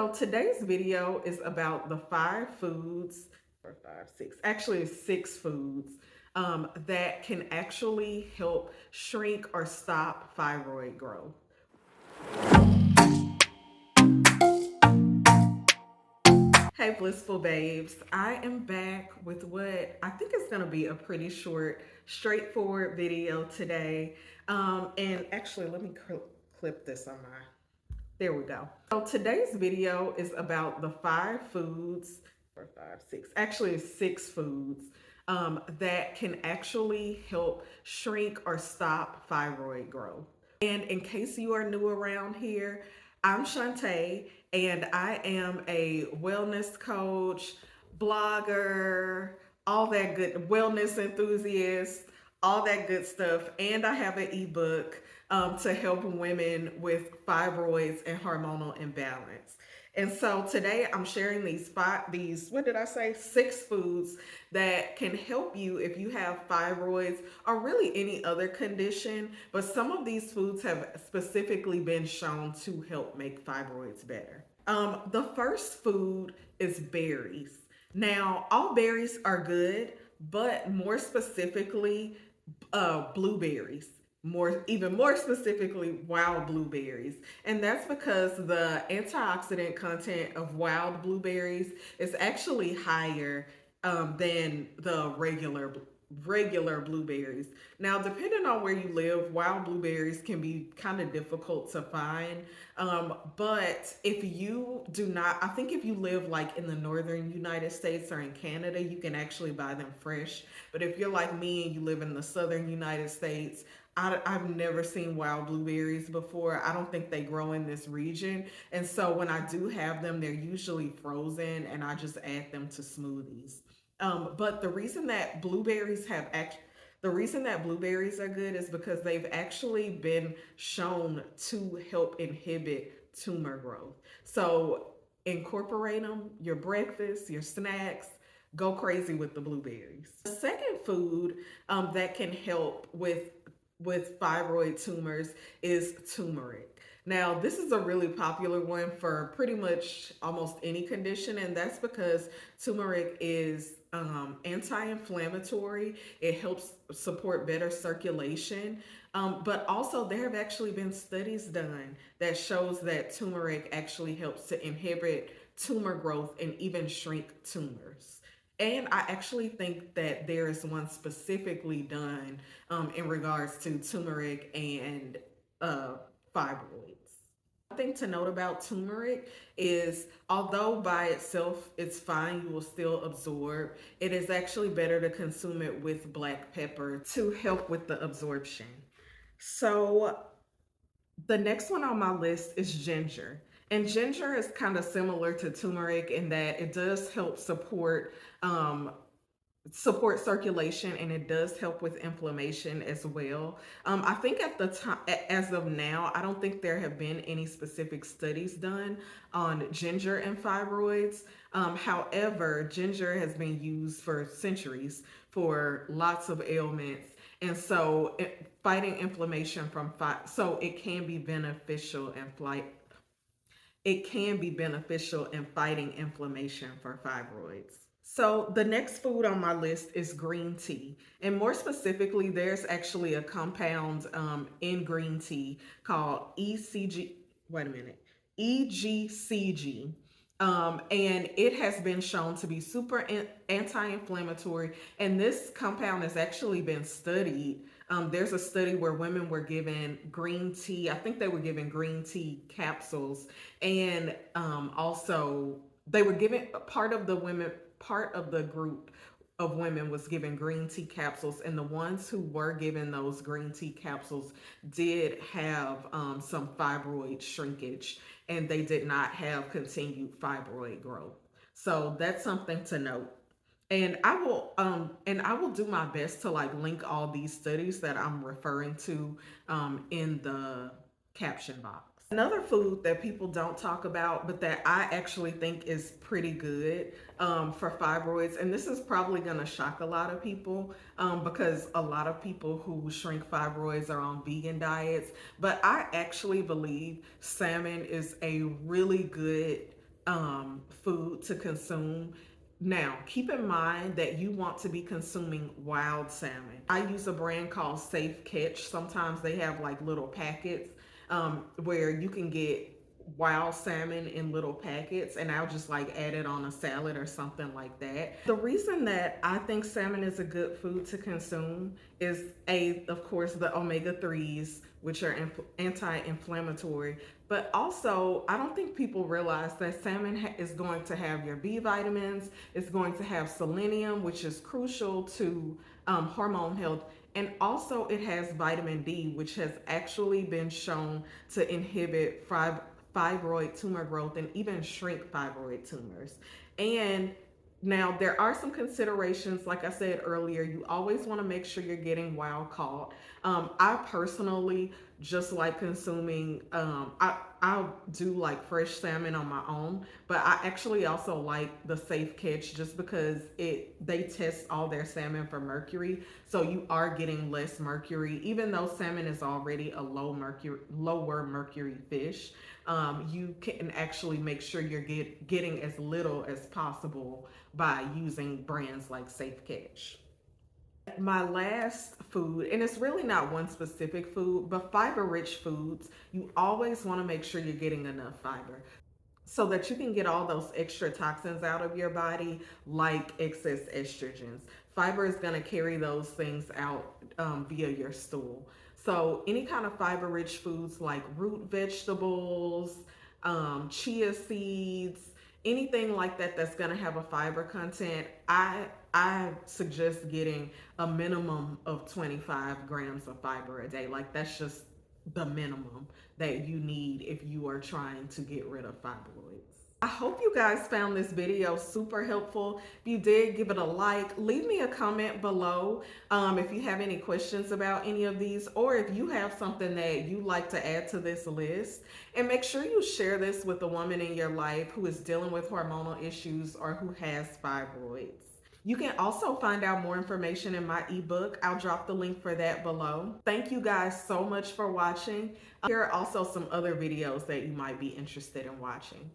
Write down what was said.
So today's video is about the six foods that can actually help shrink or stop fibroid growth. Hey, blissful babes. I am back with what I think is going to be a pretty short, straightforward video today. And actually, let me clip this on my. There we go. So today's video is about the six foods that can actually help shrink or stop fibroid growth. And in case you are new around here, I'm Shantae, and I am a wellness coach, blogger, all that good wellness enthusiast, all that good stuff. And I have an ebook to help women with fibroids and hormonal imbalance. And so today I'm sharing six foods that can help you if you have fibroids or really any other condition. But some of these foods have specifically been shown to help make fibroids better. The first food is berries. Now, all berries are good, but more specifically, blueberries, even more specifically wild blueberries. And that's because the antioxidant content of wild blueberries is actually higher than the regular blueberries. Now, depending on where you live, wild blueberries can be kind of difficult to find. But if you do not, I think if you live like in the northern United States or in Canada, you can actually buy them fresh. But if you're like me and you live in the southern United States, I've never seen wild blueberries before. I don't think they grow in this region. And so when I do have them, they're usually frozen and I just add them to smoothies. But the reason that blueberries are good is because they've actually been shown to help inhibit tumor growth. So incorporate them, your breakfast, your snacks, go crazy with the blueberries. The second food that can help with thyroid tumors is turmeric. Now, this is a really popular one for pretty much almost any condition, and that's because turmeric is anti-inflammatory. It helps support better circulation, but also there have actually been studies done that shows that turmeric actually helps to inhibit tumor growth and even shrink tumors. And I actually think that there is one specifically done in regards to turmeric and fibroids. One thing to note about turmeric is although by itself it's fine, you will still absorb, it is actually better to consume it with black pepper to help with the absorption. So the next one on my list is ginger. And ginger is kind of similar to turmeric in that it does help support circulation, and it does help with inflammation as well. I think at the time, as of now, I don't think there have been any specific studies done on ginger and fibroids. However, ginger has been used for centuries for lots of ailments. And so fighting inflammation so it can be beneficial in fighting inflammation for fibroids. So the next food on my list is green tea. And more specifically, there's actually a compound in green tea called EGCG. And it has been shown to be super anti-inflammatory. And this compound has actually been studied. There's a study where women were given green tea. I think they were given green tea capsules, and also they were given part of the group of women was given green tea capsules, and the ones who were given those green tea capsules did have some fibroid shrinkage, and they did not have continued fibroid growth. So that's something to note. And I will do my best to like link all these studies that I'm referring to in the caption box. Another food that people don't talk about, but that I actually think is pretty good for fibroids, and this is probably going to shock a lot of people because a lot of people who shrink fibroids are on vegan diets, but I actually believe salmon is a really good food to consume. Now, keep in mind that you want to be consuming wild salmon. I use a brand called Safe Catch. Sometimes they have like little packets where you can get wild salmon in little packets, and I'll just like add it on a salad or something like that. The reason that I think salmon is a good food to consume is of course, the omega 3s, which are anti-inflammatory, but also I don't think people realize that salmon is going to have your B vitamins. It's going to have selenium, which is crucial to hormone health. And also, it has vitamin D, which has actually been shown to inhibit fibroid tumor growth and even shrink fibroid tumors. And now, there are some considerations. Like I said earlier, you always want to make sure you're getting wild caught. I personally just like consuming, I'll do like fresh salmon on my own, but I actually also like the Safe Catch just because they test all their salmon for mercury. So you are getting less mercury, even though salmon is already a lower mercury fish. You can actually make sure you're getting as little as possible by using brands like Safe Catch. My last food, and it's really not one specific food, but fiber rich foods, you always want to make sure you're getting enough fiber so that you can get all those extra toxins out of your body, like excess estrogens. Fiber is going to carry those things out via your stool. So, any kind of fiber rich foods like root vegetables, chia seeds, anything like that that's going to have a fiber content, I suggest getting a minimum of 25 grams of fiber a day. Like, that's just the minimum that you need if you are trying to get rid of fibroids. I hope you guys found this video super helpful. If you did, give it a like. Leave me a comment below if you have any questions about any of these, or if you have something that you'd like to add to this list. And make sure you share this with a woman in your life who is dealing with hormonal issues or who has fibroids. You can also find out more information in my ebook. I'll drop the link for that below. Thank you guys so much for watching. Here are also some other videos that you might be interested in watching.